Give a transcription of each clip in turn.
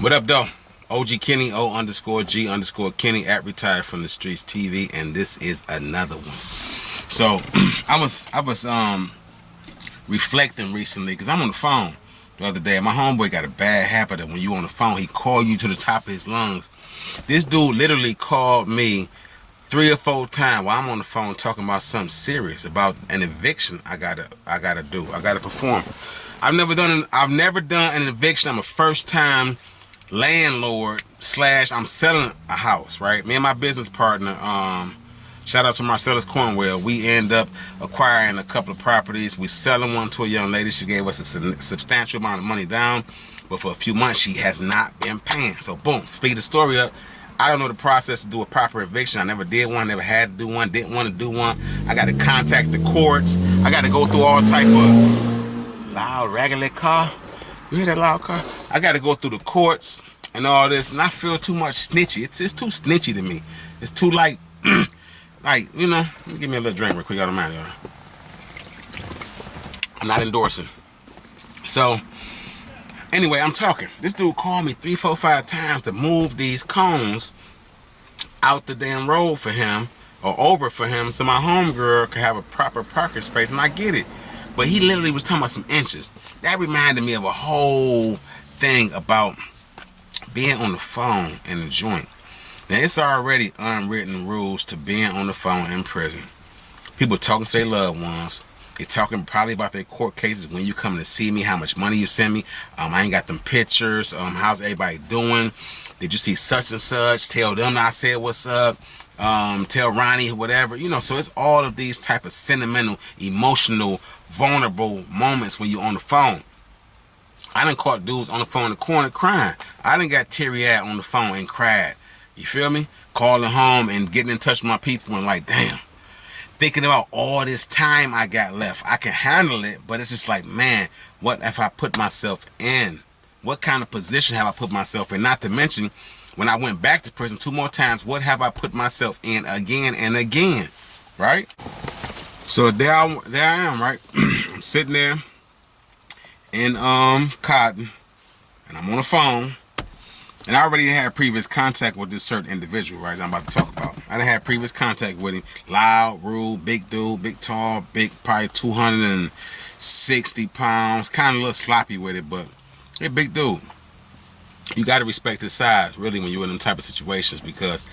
What up, though? OG Kenny, O_G_Kenny at Retired from the Streets TV, and this is another one. So I was reflecting recently because I'm on the phone the other day. My homeboy got a bad habit of when you on the phone, he call you to the top of his lungs. This dude literally called me 3 or 4 times while I'm on the phone talking about something serious, about an eviction I gotta perform. I've never done an eviction. I'm a first time landlord slash I'm selling a house, right? Me and my business partner, shout out to Marcellus Cornwell, we end up acquiring a couple of properties. We selling one to a young lady. She gave us a substantial amount of money down, but for a few months she has not been paying. So boom, speed the story up. I don't know the process to do a proper eviction. I never did one, never had to do one, didn't want to do one. I got to contact the courts. I got to go through all type of loud, raggedy car. You hear that loud car? I got to go through the courts and all this, and I feel too much snitchy. It's too snitchy to me. It's too like, like, you know, let me give me a little drink real quick. I don't mind, y'all. I'm not endorsing. So, anyway, I'm talking. This dude called me 3, 4, 5 times to move these cones out the damn road for him, or over for him, so my homegirl could have a proper parking space, and I get it. But he literally was talking about some inches. That reminded me of a whole thing about being on the phone in the joint. Now, it's already unwritten rules to being on the phone in prison. People talking to their loved ones. They talking probably about their court cases. When you come to see me, how much money you send me. I ain't got them pictures. How's everybody doing? Did you see such and such? Tell them I said what's up. Tell Ronnie, whatever. You know, so it's all of these type of sentimental, emotional, vulnerable moments when you're on the phone. I done caught dudes on the phone in the corner crying. I done got teary-eyed on the phone and cried. You feel me? Calling home and getting in touch with my people and like, damn. Thinking about all this time I got left. I can handle it, but it's just like, man, what if I put myself in? What kind of position have I put myself in? Not to mention, when I went back to prison 2 more times, what have I put myself in again and again, right? So there I am, right? I'm sitting there in Cotton, and I'm on the phone, and I already had previous contact with this certain individual, right, that I'm about to talk about. I done had previous contact with him. Loud, rude, big dude, big tall, big, probably 260 pounds, kind of a little sloppy with it, but a big dude. You got to respect his size, really, when you're in them type of situations, because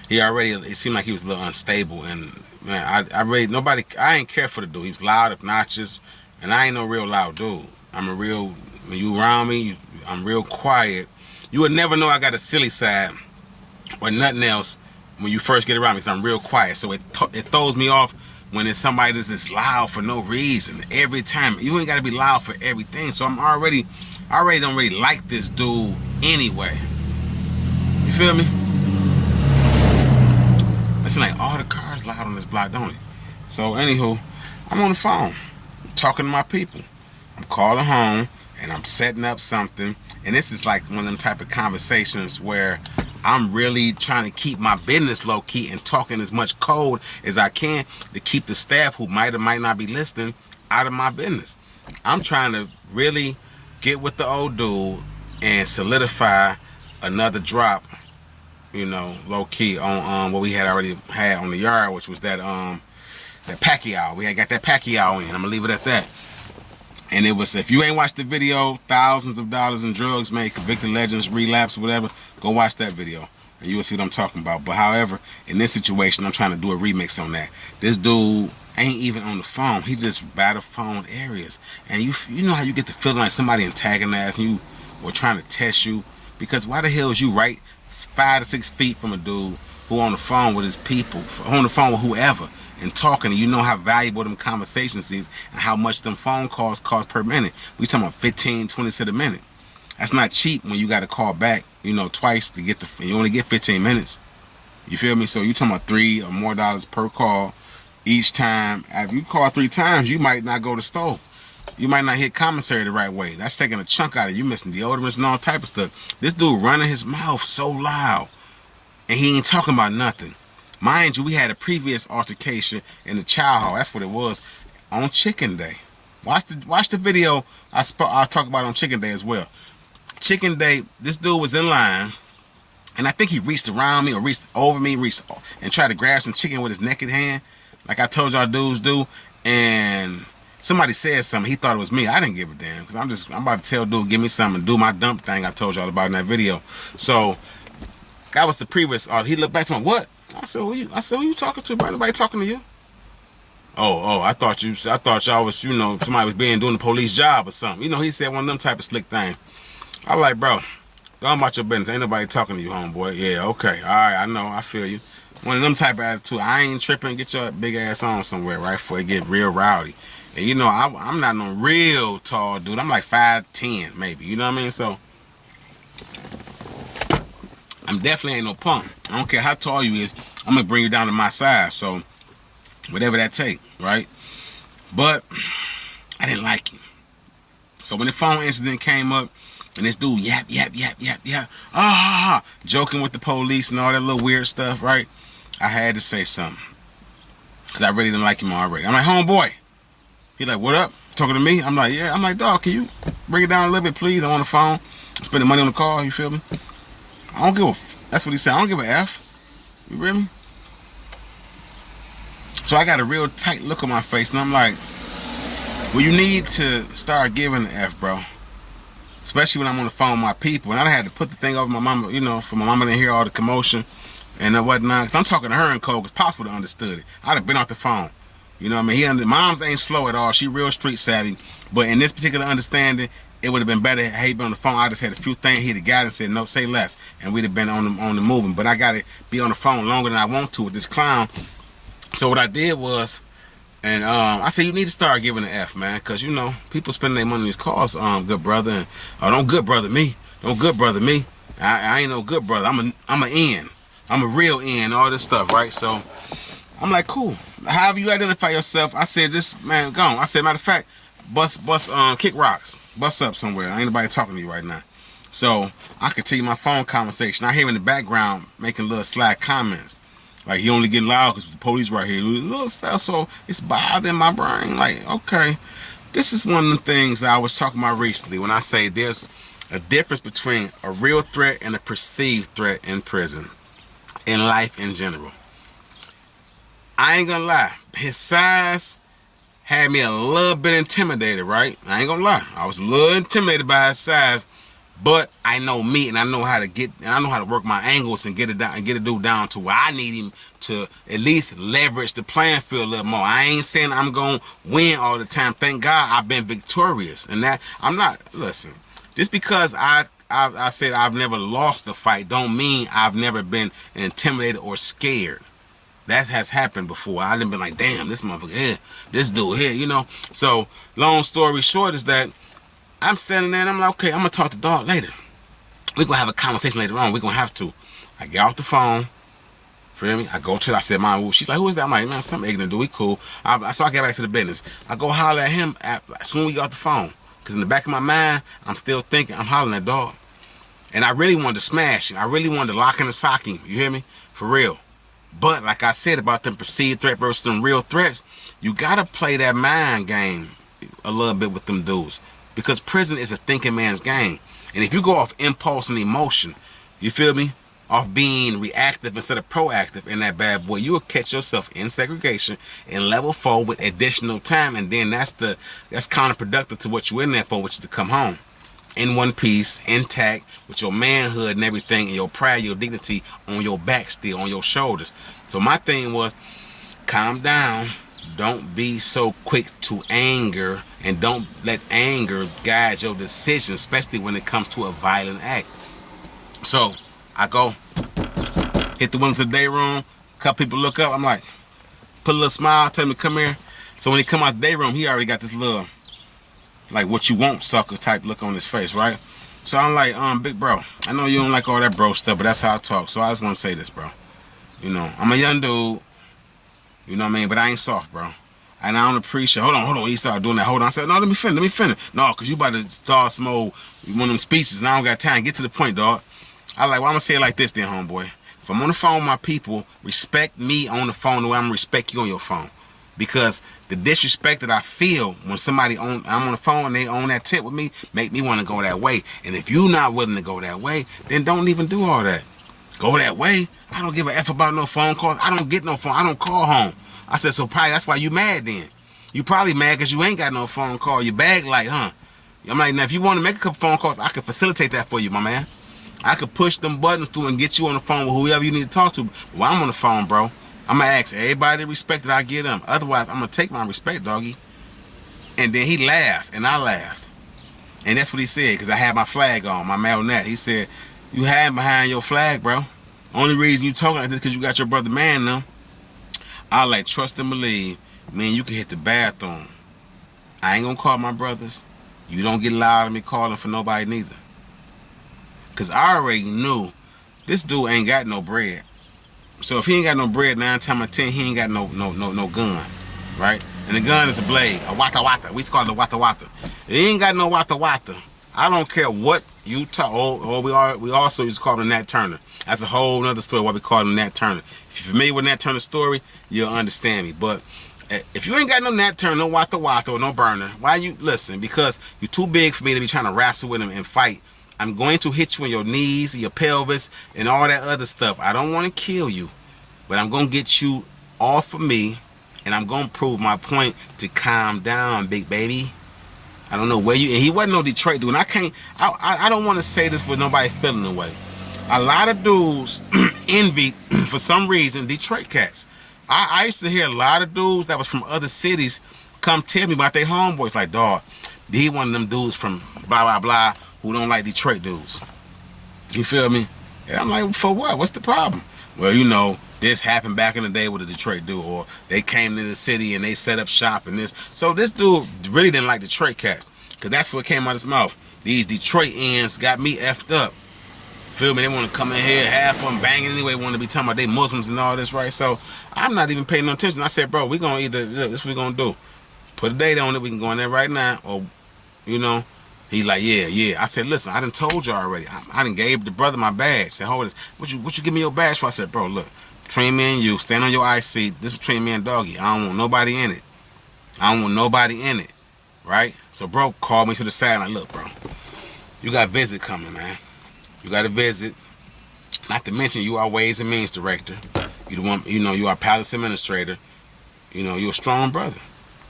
it seemed like he was a little unstable, and man, I ain't care for the dude. He was loud, obnoxious, and I ain't no real loud dude. When you around me, I'm real quiet. You would never know I got a silly side or nothing else when you first get around me, because I'm real quiet. So it throws me off when it's somebody that's just loud for no reason. Every time. You ain't got to be loud for everything. So I already don't really like this dude anyway. You feel me? It's like all the cars loud on this block, don't it? So anywho, I'm on the phone talking to my people. I'm calling home and I'm setting up something, and this is like one of them type of conversations where I'm really trying to keep my business low key and talking as much code as I can to keep the staff who might or might not be listening out of my business. I'm trying to really get with the old dude and solidify another drop, you know, low key on what we had already had on the yard, which was that Pacquiao. We had got that Pacquiao in. I'm gonna leave it at that. And it was, if you ain't watched the video, thousands of dollars in drugs made, convicted legends, relapse, whatever, go watch that video and you will see what I'm talking about. But however, in this situation, I'm trying to do a remix on that. This dude ain't even on the phone. He just by the phone areas. And you know how you get the feeling like somebody antagonizing you or trying to test you? Because why the hell is you right 5 to 6 feet from a dude who on the phone with his people, on the phone with whoever, and talking, and you know how valuable them conversations is and how much them phone calls cost per minute. We talking about 15, 20 cents a minute. That's not cheap when you got to call back, you know, twice to get you only get 15 minutes. You feel me? So you talking about $3 or more per call each time. If you call 3 times, you might not go to store. You might not hit commissary the right way. That's taking a chunk out of you, missing deodorants and all type of stuff. This dude running his mouth so loud, and he ain't talking about nothing. Mind you, we had a previous altercation in the chow hall. That's what it was on Chicken Day. Watch the video I was talking about on Chicken Day as well. chicken date, this dude was in line, and I think he reached around me or reached over me, and tried to grab some chicken with his naked hand, like I told y'all dudes do. And somebody said something. He thought it was me. I didn't give a damn because I'm about to tell dude, give me something, do my dump thing I told y'all about in that video. So that was the previous. He looked back to me. What? I said, who you talking to, bro? Nobody talking to you? Oh, I thought y'all was, somebody was doing the police job or something. He said one of them type of slick things. I like, bro, go on about your business. Ain't nobody talking to you, homeboy. Yeah, okay. All right, I know. I feel you. One of them type of attitude. I ain't tripping. Get your big ass on somewhere, right, before it get real rowdy. And, I'm not no real tall dude. I'm like 5'10", maybe. You know what I mean? So, I'm definitely ain't no punk. I don't care how tall you is. I'm going to bring you down to my size. So, whatever that take, right? But I didn't like him. So when the phone incident came up, and this dude yap, joking with the police and all that little weird stuff, right? I had to say something. Because I really didn't like him already. I'm like, homeboy. He like, what up? Talking to me? I'm like, yeah. I'm like, dog, can you bring it down a little bit, please? I'm on the phone. I'm spending money on the car, you feel me? I don't give a that's what he said. I don't give a F. You hear me? So I got a real tight look on my face, and I'm like, well, you need to start giving an F, bro. Especially when I'm on the phone with my people. And I had to put the thing over my mama, for my mama to hear all the commotion and whatnot. Because I'm talking to her in code, because Pops would have understood it. I'd have been off the phone. You know what I mean? Moms ain't slow at all. She real street savvy. But in this particular understanding, it would have been better had he been on the phone. I just had a few things he'd have got and said, no, say less. And we'd have been on the moving. But I got to be on the phone longer than I want to with this clown. So what I did was, and I said, you need to start giving an F, man, because, people spending their money on these cars, good brother, and don't good brother me. Don't good brother me. I ain't no good brother. I'm a N. I'm a real N, all this stuff, right? So I'm like, cool. However you identify yourself, I said, this man, go on. I said, matter of fact, kick rocks. Bust up somewhere. Ain't nobody talking to you right now. So I continue my phone conversation. I hear in the background making little slack comments. Like, he only getting loud because the police right here. Little stuff, so it's bothering my brain. Like, okay, this is one of the things that I was talking about recently when I say there's a difference between a real threat and a perceived threat in prison, in life in general. I ain't gonna lie. His size had me a little bit intimidated, right? I ain't gonna lie. I was a little intimidated by his size. But I know me, and I know how to work my angles and get it down and get a dude down to where I need him to at least leverage the playing field a little more. I ain't saying I'm gonna win all the time. Thank God I've been victorious, and that I'm not. Listen, just because I said I've never lost the fight, don't mean I've never been intimidated or scared. That has happened before. I done been like, damn, this motherfucker here, this dude here, So long story short is that I'm standing there and I'm like, okay, I'm going to talk to dog later. We're going to have a conversation later on. We're going to have to. I get off the phone. Feel me? I said, Mom, she's like, who is that? I'm like, man, something ignorant, dude. We cool. So I get back to the business. I go holler at him as soon as we get off the phone. Because in the back of my mind, I'm still thinking, I'm hollering at dog. And I really wanted to smash him. I really wanted to lock in the sock him. You hear me? For real. But like I said about them perceived threat versus them real threats, you got to play that mind game a little bit with them dudes. Because prison is a thinking man's game. And if you go off impulse and emotion, you feel me? Off being reactive instead of proactive in that bad boy, you will catch yourself in segregation in level 4 with additional time. And then that's counterproductive to what you're in there for, which is to come home in one piece, intact, with your manhood and everything, and your pride, your dignity on your back still, on your shoulders. So my thing was, calm down. Don't be so quick to anger, and don't let anger guide your decision, especially when it comes to a violent act. So I go, hit the window to the day room, a couple people look up, I'm like, put a little smile, tell me to come here. So when he come out the day room, he already got this little, like, what you want sucker type look on his face, right? So I'm like, big bro, I know you don't like all that bro stuff, but that's how I talk. So I just want to say this, bro. I'm a young dude. You know what I mean? But I ain't soft, bro. And I don't appreciate. Hold on. He started doing that. Hold on. I said, no, let me finish. No, because you about to start some old one of them speeches, and I don't got time. Get to the point, dog. I like, well, I'm going to say it like this then, homeboy. If I'm on the phone with my people, respect me on the phone the way I'm going to respect you on your phone. because the disrespect that I feel when somebody I'm on the phone and they on that tip with me make me want to go that way. And if you're not willing to go that way, then don't even do all that. Go that way. I don't give a F about no phone calls. I don't get no phone. I don't call home. I said, so probably that's why you mad then. You probably mad because you ain't got no phone call. You bag like, huh? I'm like, now if you want to make a couple phone calls, I can facilitate that for you, my man. I could push them buttons through and get you on the phone with whoever you need to talk to. While I'm on the phone, bro, I'm going to ask everybody the respect that I give them. Otherwise, I'm going to take my respect, doggy. And then he laughed, and I laughed. And that's what he said, because I had my flag on, my marionette. He said, you hiding behind your flag, bro. Only reason you talking like this because you got your brother man now. I like, trust and believe, man, you can hit the bathroom. I ain't going to call my brothers. You don't get loud at me calling for nobody neither. Because I already knew this dude ain't got no bread. So if he ain't got no bread, 9 times out of 10, he ain't got no gun, right? And the gun is a blade, a wata. We used to call it a wata. He ain't got no wata. I don't care what you talk. Or we also used to call him Nat Turner. That's a whole other story why we call him Nat Turner. If you're familiar with Nat Turner's story, you'll understand me. But if you ain't got no Nat Turner, no wata, or no burner, why you listen? Because you're too big for me to be trying to wrestle with him and fight. I'm going to hit you in your knees, your pelvis, and all that other stuff. I don't want to kill you, but I'm going to get you off of me, and I'm going to prove my point to calm down, big baby. I don't know where you... And he wasn't no Detroit dude. And I don't want to say this with nobody feeling the way. A lot of dudes envy, for some reason, Detroit cats. I used to hear a lot of dudes that was from other cities come tell me about their homeboys. Like, dog, he one of them dudes from blah, blah, blah, who don't like Detroit dudes. You feel me? And I'm like, for what? What's the problem? Well, you know, this happened back in the day with a Detroit dude, or they came to the city and they set up shop and this. So this dude really didn't like Detroit cats, because that's what came out of his mouth. These Detroit ends got me effed up. Feel me? They want to come in here, half of them banging anyway, want to be talking about they Muslims and all this, right? So I'm not even paying no attention. I said, bro, we going to either, look, this is what we going to do. Put a date on it, we can go in there right now, or, you know. He like, yeah. I said, listen, I done told you already. I done gave the brother my badge. Said, hold this. What you give me your badge for? I said, bro, look, between me and you, stand on your ice seat. This between me and doggy. I don't want nobody in it. Right? So bro called me to the side like, look, bro, you got a visit coming, man. You got a visit. Not to mention you are Ways and Means Director. You the one, you know, you are Palace Administrator. You know, you're a strong brother.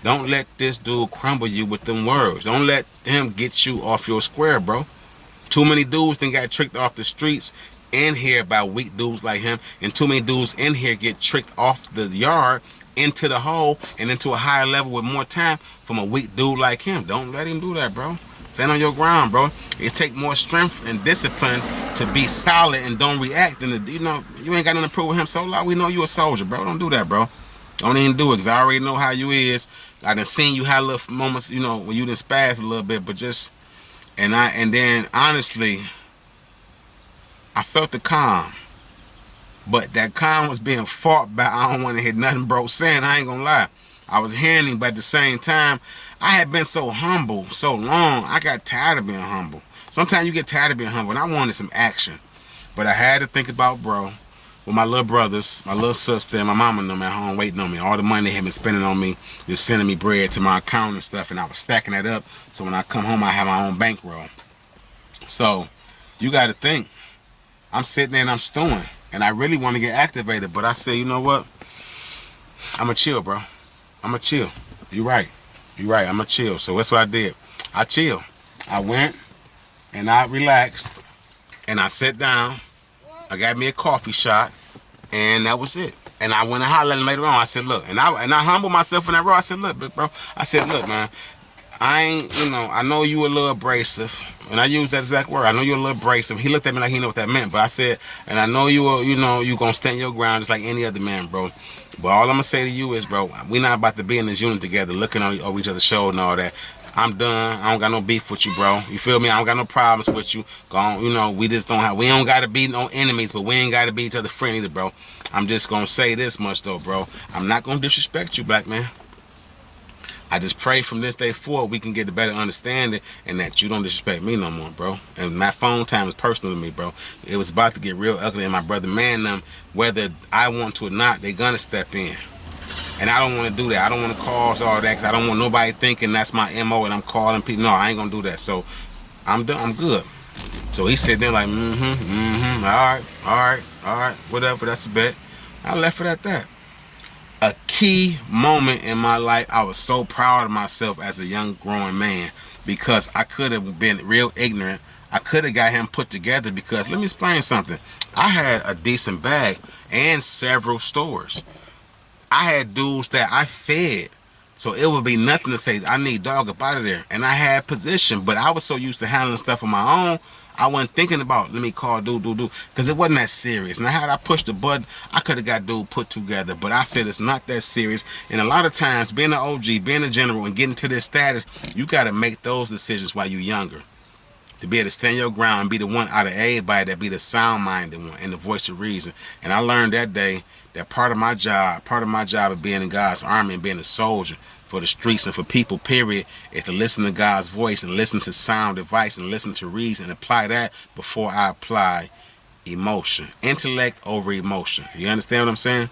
Don't let this dude crumble you with them words. Don't let him get you off your square, bro. Too many dudes then got tricked off the streets in here by weak dudes like him. And too many dudes in here get tricked off the yard into the hole and into a higher level with more time from a weak dude like him. Don't let him do that, bro. Stand on your ground, bro. It takes more strength and discipline to be solid and don't react. And you know, you ain't got nothing to prove with him so long. We know you a soldier, bro. Don't do that, bro. Don't even do it, because I already know how you is. I done seen you have little moments, you know, when you done spaz a little bit, but just, and then honestly, I felt the calm. But that calm was being fought by, I don't want to hear nothing bro saying, I ain't gonna lie. I was hearing him, but at the same time, I had been so humble so long, I got tired of being humble. Sometimes you get tired of being humble, and I wanted some action. But I had to think about bro. With my little brothers, my little sister, and my mama and them at home waiting on me. All the money they had been spending on me, just sending me bread to my account and stuff, and I was stacking that up. So when I come home, I have my own bankroll. So you got to think, I'm sitting there and I'm stewing, and I really want to get activated. But I said, you know what? I'ma chill, bro. I'ma chill. You right. I'ma chill. So that's what I did. I chilled. I went and I relaxed and I sat down. I got me a coffee shot, and that was it. And I went and hollered at him later on. I said, look, and I humbled myself in that role. I said, look, bro. I said, look, man, I ain't, you know, I know you a little abrasive. And I used that exact word. I know you're a little abrasive. He looked at me like he knew what that meant. But I said, and I know you are, you know, you gonna stand your ground just like any other man, bro. But all I'm gonna say to you is, bro, we not about to be in this unit together, looking over each other's shoulder and all that. I'm done. I don't got no beef with you, bro. You feel me? I don't got no problems with you. Go on, you know, we don't gotta be no enemies, but we ain't gotta be each other friend either, bro. I'm just gonna say this much though, bro. I'm not gonna disrespect you, black man. I just pray from this day forward we can get a better understanding and that you don't disrespect me no more, bro. And my phone time is personal to me, bro. It was about to get real ugly, and my brother man them, whether I want to or not, they gonna step in. And I don't want to do that. I don't want to cause all that because I don't want nobody thinking that's my MO and I'm calling people. No, I ain't going to do that. So I'm done. I'm good. So he said there like, all right, whatever, that's a bet. I left it at that. A key moment in my life, I was so proud of myself as a young growing man because I could have been real ignorant. I could have got him put together because, let me explain something. I had a decent bag and several stores. I had dudes that I fed. So it would be nothing to say, I need dog up out of there. And I had position, but I was so used to handling stuff on my own, I wasn't thinking about, let me call dude, because it wasn't that serious. Now, had I pushed the button, I could have got dude put together. But I said it's not that serious. And a lot of times, being an OG, being a general, and getting to this status, you got to make those decisions while you're younger. To be able to stand your ground and be the one out of everybody that be the sound-minded one and the voice of reason. And I learned that day that part of my job of being in God's army and being a soldier for the streets and for people, period, is to listen to God's voice and listen to sound advice and listen to reason and apply that before I apply emotion. Intellect over emotion. You understand what I'm saying?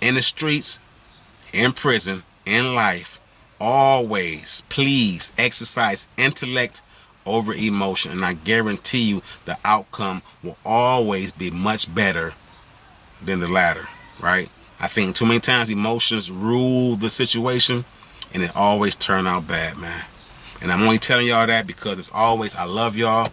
In the streets, in prison, in life, always, please exercise intellect over emotion, and I guarantee you the outcome will always be much better than the latter, right? I've seen too many times emotions rule the situation and it always turn out bad, man. And I'm only telling y'all that because it's always, I love y'all.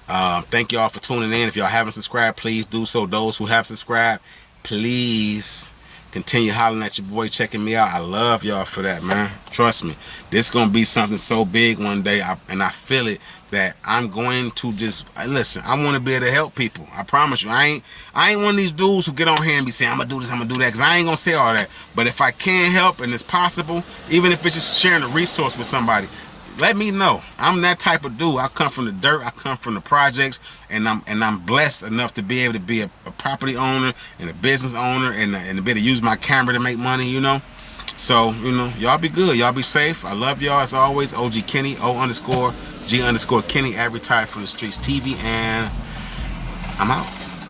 Thank y'all for tuning in. If y'all haven't subscribed, please do so. Those who have subscribed, please continue hollering at your boy, checking me out. I love y'all for that, man. Trust me. This is going to be something so big one day, and I feel it, that I'm going to just, listen, I want to be able to help people. I promise you. I ain't one of these dudes who get on here and be saying, I'm going to do this, I'm going to do that, because I ain't going to say all that. But if I can help and it's possible, even if it's just sharing a resource with somebody, let me know. I'm that type of dude. I come from the dirt. I come from the projects, and I'm blessed enough to be able to be a property owner and a business owner and to be able to use my camera to make money, you know. So, you know, y'all be good. Y'all be safe. I love y'all as always. OG Kenny, O_G_Kenny, advertised from the streets TV, and I'm out.